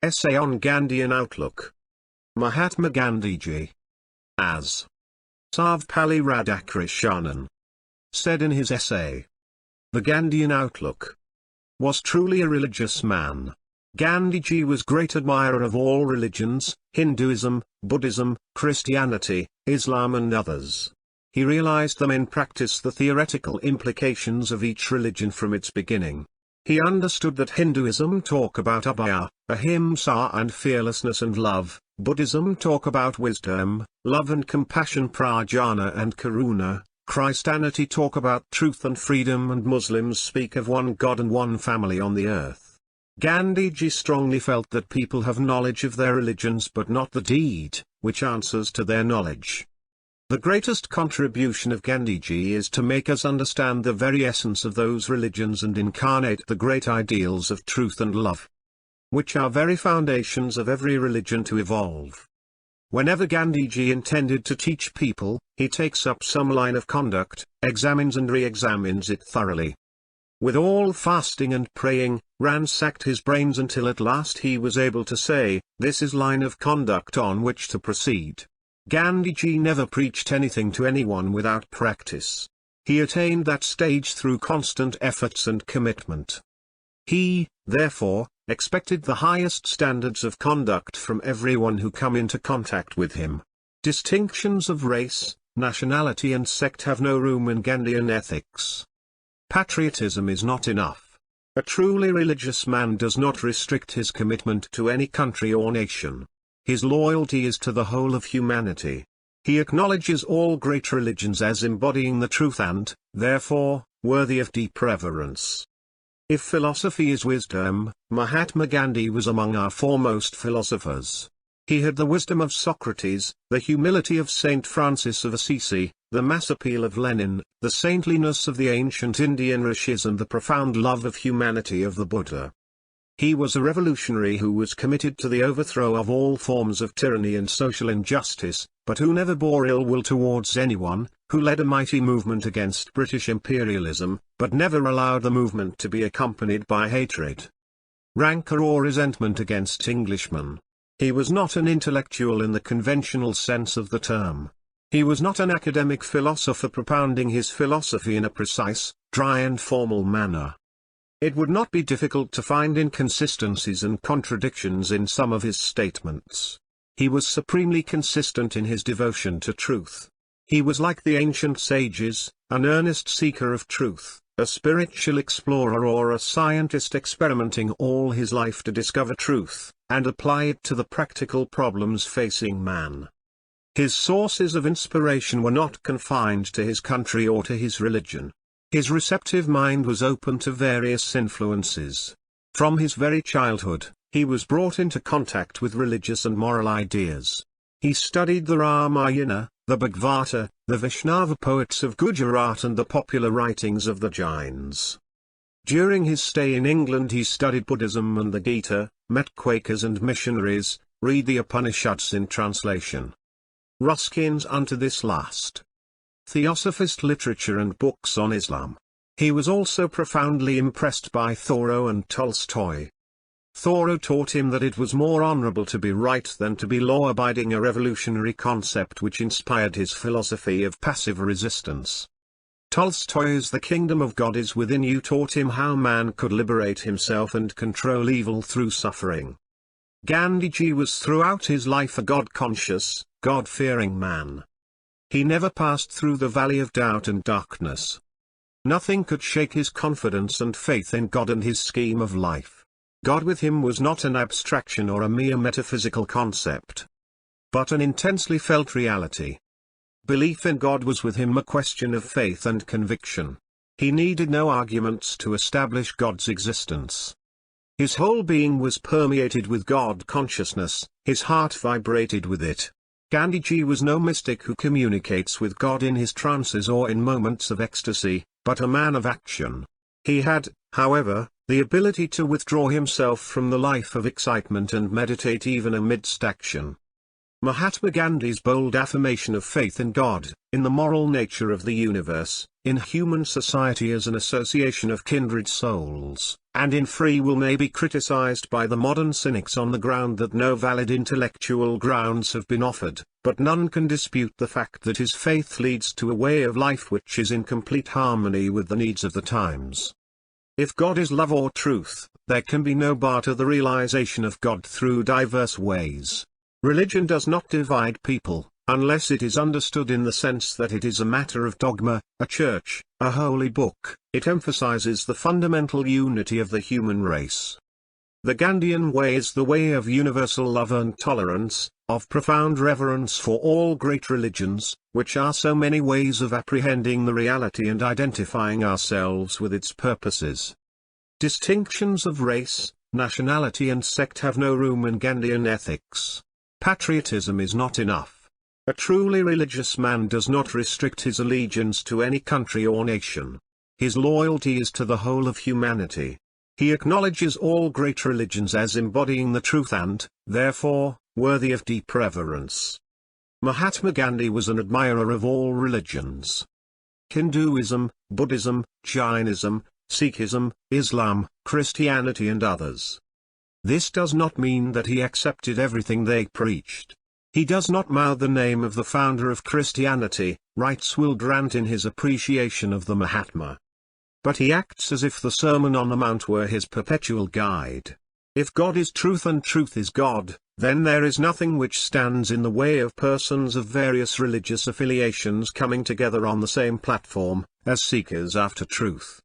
Essay on Gandhian Outlook. Mahatma Gandhiji, as Sarvepalli Radhakrishanan said in his essay, "The Gandhian Outlook was truly a religious man. Gandhiji was great admirer of all religions, Hinduism, Buddhism, Christianity, Islam and others. He realized them in practice, the theoretical implications of each religion from its beginning. He understood that Hinduism talk about abhaya, ahimsa and fearlessness and love, Buddhism talk about wisdom, love and compassion, prajna and karuna, Christianity talk about truth and freedom, and Muslims speak of one God and one family on the earth. Gandhiji strongly felt that people have knowledge of their religions but not the deed, which answers to their knowledge. The greatest contribution of Gandhiji is to make us understand the very essence of those religions and incarnate the great ideals of truth and love, which are very foundations of every religion to evolve. Whenever Gandhiji intended to teach people, he takes up some line of conduct, examines and re-examines it thoroughly. With all fasting and praying, ransacked his brains until at last he was able to say, this is line of conduct on which to proceed. Gandhiji never preached anything to anyone without practice. He attained that stage through constant efforts and commitment. He, therefore, expected the highest standards of conduct from everyone who come into contact with him. Distinctions of race, nationality and sect have no room in Gandhian ethics. Patriotism is not enough. A truly religious man does not restrict his commitment to any country or nation. His loyalty is to the whole of humanity. He acknowledges all great religions as embodying the truth and, therefore, worthy of deep reverence. If philosophy is wisdom, Mahatma Gandhi was among our foremost philosophers. He had the wisdom of Socrates, the humility of Saint Francis of Assisi, the mass appeal of Lenin, the saintliness of the ancient Indian rishis and the profound love of humanity of the Buddha. He was a revolutionary who was committed to the overthrow of all forms of tyranny and social injustice, but who never bore ill will towards anyone, who led a mighty movement against British imperialism, but never allowed the movement to be accompanied by hatred, rancor or resentment against Englishmen. He was not an intellectual in the conventional sense of the term. He was not an academic philosopher propounding his philosophy in a precise, dry and formal manner. It would not be difficult to find inconsistencies and contradictions in some of his statements. He was supremely consistent in his devotion to truth. He was like the ancient sages, an earnest seeker of truth, a spiritual explorer or a scientist experimenting all his life to discover truth, and apply it to the practical problems facing man. His sources of inspiration were not confined to his country or to his religion. His receptive mind was open to various influences. From his very childhood, he was brought into contact with religious and moral ideas. He studied the Ramayana, the Bhagavata, the Vaishnava poets of Gujarat and the popular writings of the Jains. During his stay in England he studied Buddhism and the Gita, met Quakers and missionaries, read the Upanishads in translation. Ruskins unto this last. Theosophist literature and books on Islam. He was also profoundly impressed by Thoreau and Tolstoy. Thoreau taught him that it was more honorable to be right than to be law-abiding, a revolutionary concept which inspired his philosophy of passive resistance. Tolstoy's The Kingdom of God is Within You taught him how man could liberate himself and control evil through suffering. Gandhiji was throughout his life a God-conscious, God-fearing man. He never passed through the valley of doubt and darkness. Nothing could shake his confidence and faith in God and his scheme of life. God with him was not an abstraction or a mere metaphysical concept, but an intensely felt reality. Belief in God was with him a question of faith and conviction. He needed no arguments to establish God's existence. His whole being was permeated with God consciousness, his heart vibrated with it. Gandhiji was no mystic who communicates with God in his trances or in moments of ecstasy, but a man of action. He had, however, the ability to withdraw himself from the life of excitement and meditate even amidst action. Mahatma Gandhi's bold affirmation of faith in God, in the moral nature of the universe, in human society as an association of kindred souls, and in free will may be criticized by the modern cynics on the ground that no valid intellectual grounds have been offered, but none can dispute the fact that his faith leads to a way of life which is in complete harmony with the needs of the times. If God is love or truth, there can be no bar to the realization of God through diverse ways. Religion does not divide people, unless it is understood in the sense that it is a matter of dogma, a church, a holy book. It emphasizes the fundamental unity of the human race. The Gandhian way is the way of universal love and tolerance, of profound reverence for all great religions, which are so many ways of apprehending the reality and identifying ourselves with its purposes. Distinctions of race, nationality and sect have no room in Gandhian ethics. Patriotism is not enough. A truly religious man does not restrict his allegiance to any country or nation. His loyalty is to the whole of humanity. He acknowledges all great religions as embodying the truth and, therefore, worthy of deep reverence. Mahatma Gandhi was an admirer of all religions. Hinduism, Buddhism, Jainism, Sikhism, Islam, Christianity and others. This does not mean that he accepted everything they preached. He does not mouth the name of the founder of Christianity, rights will grant in his appreciation of the Mahatma. But he acts as if the Sermon on the Mount were his perpetual guide. If God is truth and truth is God, then there is nothing which stands in the way of persons of various religious affiliations coming together on the same platform, as seekers after truth.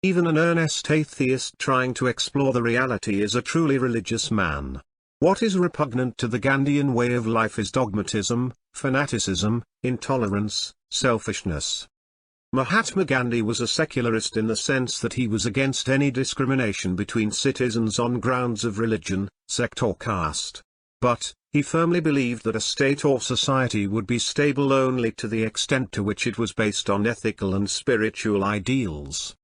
Even an earnest atheist trying to explore the reality is a truly religious man. What is repugnant to the Gandhian way of life is dogmatism, fanaticism, intolerance, selfishness. Mahatma Gandhi was a secularist in the sense that he was against any discrimination between citizens on grounds of religion, sect or caste. But, he firmly believed that a state or society would be stable only to the extent to which it was based on ethical and spiritual ideals.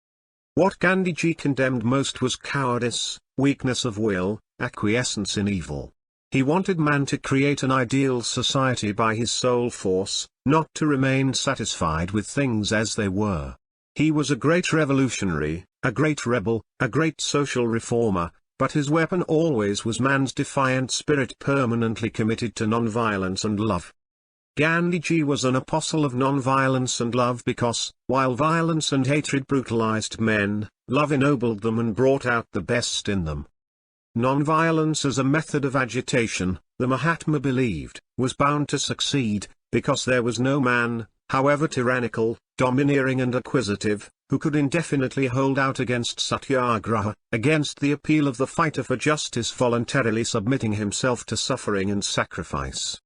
What Gandhiji condemned most was cowardice, weakness of will, acquiescence in evil. He wanted man to create an ideal society by his sole force, not to remain satisfied with things as they were. He was a great revolutionary, a great rebel, a great social reformer, but his weapon always was man's defiant spirit permanently committed to non-violence and love. Gandhiji was an apostle of non-violence and love because, while violence and hatred brutalized men, love ennobled them and brought out the best in them. Non-violence as a method of agitation, the Mahatma believed, was bound to succeed, because there was no man, however tyrannical, domineering and acquisitive, who could indefinitely hold out against satyagraha, against the appeal of the fighter for justice voluntarily submitting himself to suffering and sacrifice.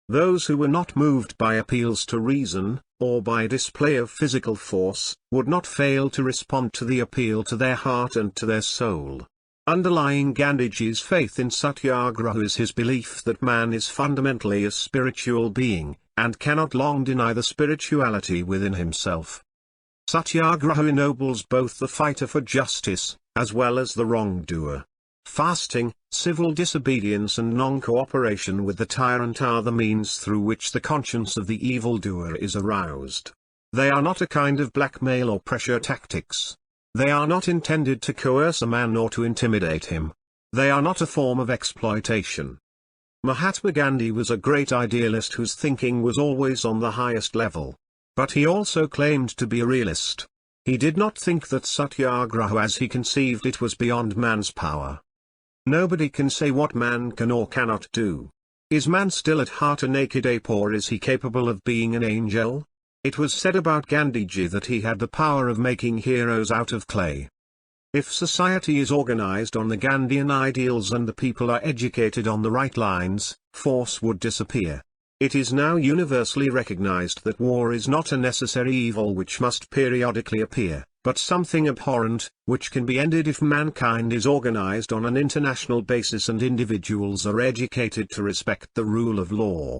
Those who were not moved by appeals to reason, or by display of physical force, would not fail to respond to the appeal to their heart and to their soul. Underlying Gandhiji's faith in satyagraha is his belief that man is fundamentally a spiritual being, and cannot long deny the spirituality within himself. Satyagraha ennobles both the fighter for justice, as well as the wrongdoer. Fasting, civil disobedience and non-cooperation with the tyrant are the means through which the conscience of the evildoer is aroused. They are not a kind of blackmail or pressure tactics. They are not intended to coerce a man or to intimidate him. They are not a form of exploitation. Mahatma Gandhi was a great idealist whose thinking was always on the highest level. But he also claimed to be a realist. He did not think that satyagraha as he conceived it was beyond man's power. Nobody can say what man can or cannot do. Is man still at heart a naked ape or is he capable of being an angel? It was said about Gandhiji that he had the power of making heroes out of clay. If society is organized on the Gandhian ideals and the people are educated on the right lines, force would disappear. It is now universally recognized that war is not a necessary evil which must periodically appear, but something abhorrent, which can be ended if mankind is organized on an international basis and individuals are educated to respect the rule of law.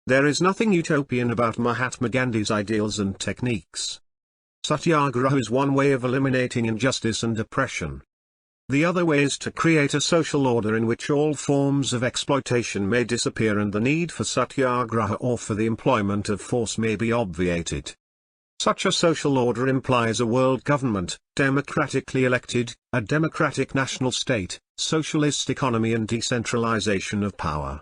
There is nothing utopian about Mahatma Gandhi's ideals and techniques. Satyagraha is one way of eliminating injustice and oppression. The other way is to create a social order in which all forms of exploitation may disappear and the need for satyagraha or for the employment of force may be obviated. Such a social order implies a world government, democratically elected, a democratic national state, socialist economy and decentralization of power.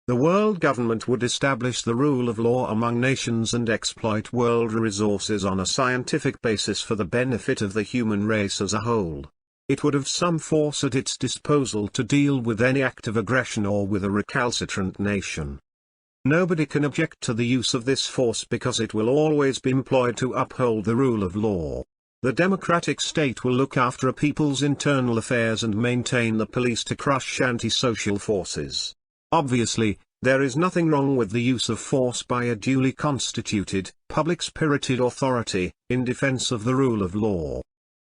The world government would establish the rule of law among nations and exploit world resources on a scientific basis for the benefit of the human race as a whole. It would have some force at its disposal to deal with any act of aggression or with a recalcitrant nation. Nobody can object to the use of this force because it will always be employed to uphold the rule of law. The democratic state will look after a people's internal affairs and maintain the police to crush antisocial forces. Obviously, there is nothing wrong with the use of force by a duly constituted, public-spirited authority, in defense of the rule of law.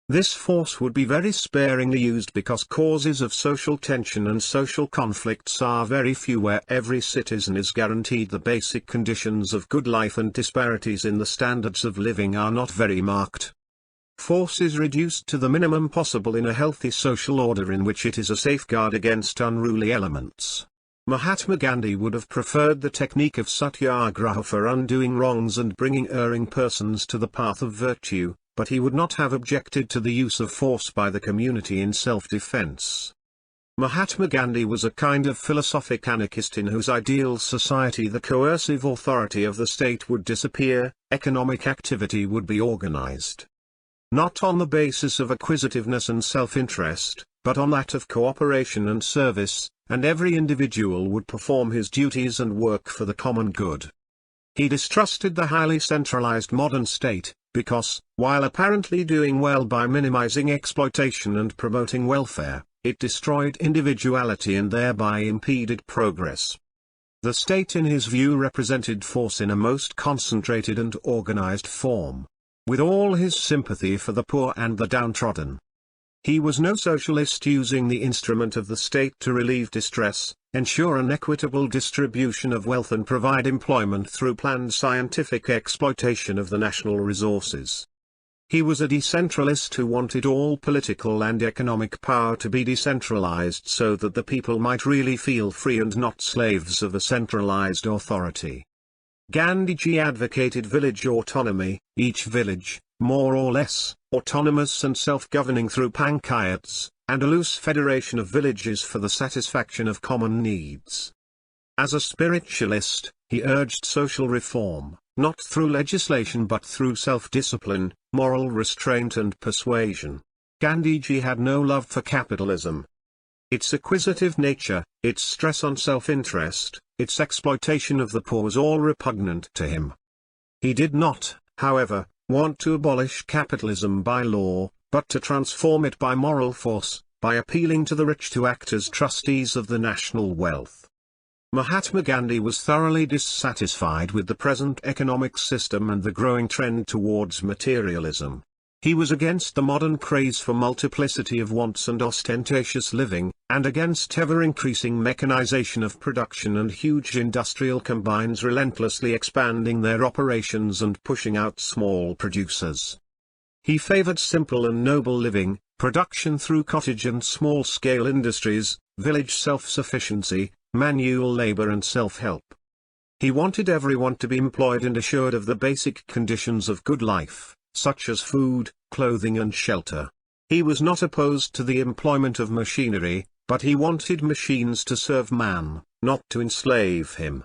This force would be very sparingly used because causes of social tension and social conflicts are very few where every citizen is guaranteed the basic conditions of good life and disparities in the standards of living are not very marked. Force is reduced to the minimum possible in a healthy social order in which it is a safeguard against unruly elements. Mahatma Gandhi would have preferred the technique of satyagraha for undoing wrongs and bringing erring persons to the path of virtue, but he would not have objected to the use of force by the community in self-defense. Mahatma Gandhi was a kind of philosophic anarchist in whose ideal society the coercive authority of the state would disappear, economic activity would be organized. Not on the basis of acquisitiveness and self-interest, but on that of cooperation and service, and every individual would perform his duties and work for the common good. He distrusted the highly centralized modern state, because, while apparently doing well by minimizing exploitation and promoting welfare, it destroyed individuality and thereby impeded progress. The state in his view represented force in a most concentrated and organized form, with all his sympathy for the poor and the downtrodden. He was no socialist using the instrument of the state to relieve distress, ensure an equitable distribution of wealth and provide employment through planned scientific exploitation of the national resources. He was a decentralist who wanted all political and economic power to be decentralized so that the people might really feel free and not slaves of a centralized authority. Gandhiji advocated village autonomy, each village, more or less, autonomous and self-governing through panchayats, and a loose federation of villages for the satisfaction of common needs. As a spiritualist, he urged social reform, not through legislation but through self-discipline, moral restraint and persuasion. Gandhiji had no love for capitalism. Its acquisitive nature, its stress on self-interest, its exploitation of the poor was all repugnant to him. He did not, however, want to abolish capitalism by law, but to transform it by moral force, by appealing to the rich to act as trustees of the national wealth. Mahatma Gandhi was thoroughly dissatisfied with the present economic system and the growing trend towards materialism. He was against the modern craze for multiplicity of wants and ostentatious living, and against ever-increasing mechanization of production and huge industrial combines relentlessly expanding their operations and pushing out small producers. He favored simple and noble living, production through cottage and small-scale industries, village self-sufficiency, manual labor and self-help. He wanted everyone to be employed and assured of the basic conditions of good life, such as food, clothing and shelter. He was not opposed to the employment of machinery, but he wanted machines to serve man, not to enslave him.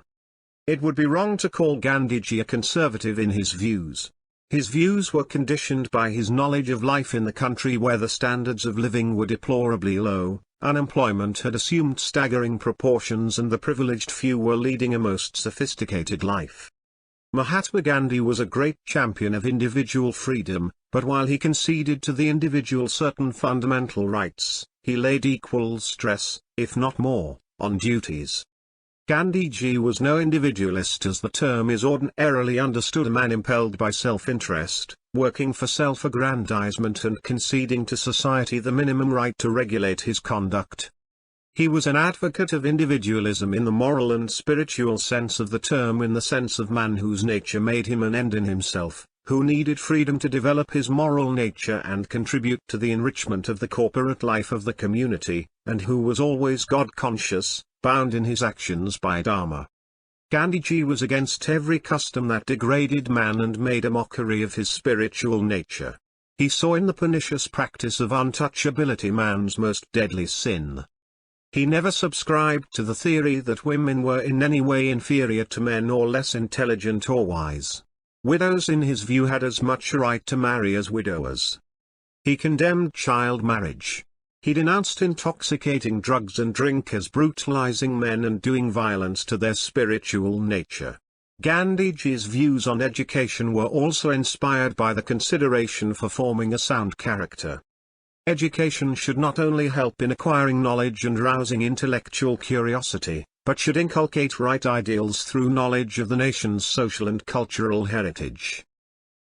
It would be wrong to call Gandhiji a conservative in his views. His views were conditioned by his knowledge of life in the country where the standards of living were deplorably low, unemployment had assumed staggering proportions and the privileged few were leading a most sophisticated life. Mahatma Gandhi was a great champion of individual freedom, but while he conceded to the individual certain fundamental rights, he laid equal stress, if not more, on duties. Gandhiji was no individualist as the term is ordinarily understood, a man impelled by self-interest, working for self-aggrandizement and conceding to society the minimum right to regulate his conduct. He was an advocate of individualism in the moral and spiritual sense of the term, in the sense of man whose nature made him an end in himself, who needed freedom to develop his moral nature and contribute to the enrichment of the corporate life of the community, and who was always God-conscious, bound in his actions by Dharma. Gandhiji was against every custom that degraded man and made a mockery of his spiritual nature. He saw in the pernicious practice of untouchability man's most deadly sin. He never subscribed to the theory that women were in any way inferior to men or less intelligent or wise. Widows in his view had as much right to marry as widowers. He condemned child marriage. He denounced intoxicating drugs and drink as brutalizing men and doing violence to their spiritual nature. Gandhiji's views on education were also inspired by the consideration for forming a sound character. Education should not only help in acquiring knowledge and rousing intellectual curiosity, but should inculcate right ideals through knowledge of the nation's social and cultural heritage.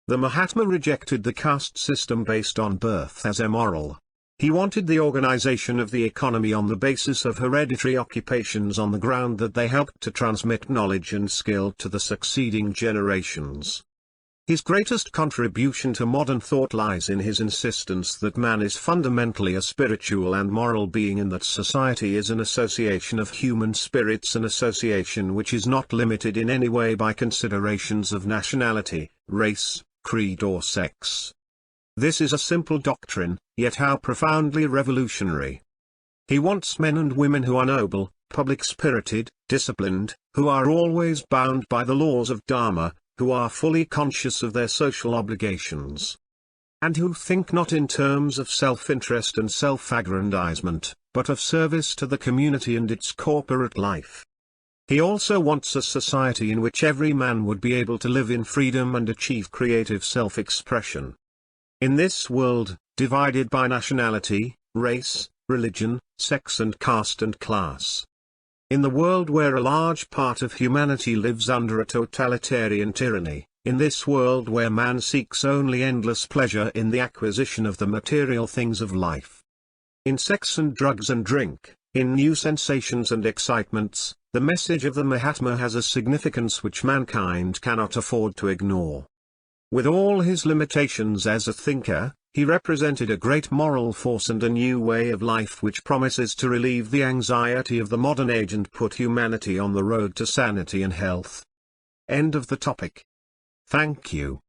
The Mahatma rejected the caste system based on birth as immoral. He wanted the organization of the economy on the basis of hereditary occupations on the ground that they helped to transmit knowledge and skill to the succeeding generations. His greatest contribution to modern thought lies in his insistence that man is fundamentally a spiritual and moral being and that society is an association of human spirits, an association which is not limited in any way by considerations of nationality, race, creed or sex. This is a simple doctrine, yet how profoundly revolutionary. He wants men and women who are noble, public-spirited, disciplined, who are always bound by the laws of Dharma, who are fully conscious of their social obligations, and who think not in terms of self-interest and self-aggrandizement, but of service to the community and its corporate life. He also wants a society in which every man would be able to live in freedom and achieve creative self-expression. In this world, divided by nationality, race, religion, sex and caste and class. In the world where a large part of humanity lives under a totalitarian tyranny, in this world where man seeks only endless pleasure in the acquisition of the material things of life. In sex and drugs and drink, in new sensations and excitements, the message of the Mahatma has a significance which mankind cannot afford to ignore. With all his limitations as a thinker, he represented a great moral force and a new way of life which promises to relieve the anxiety of the modern age and put humanity on the road to sanity and health. End of the topic. Thank you.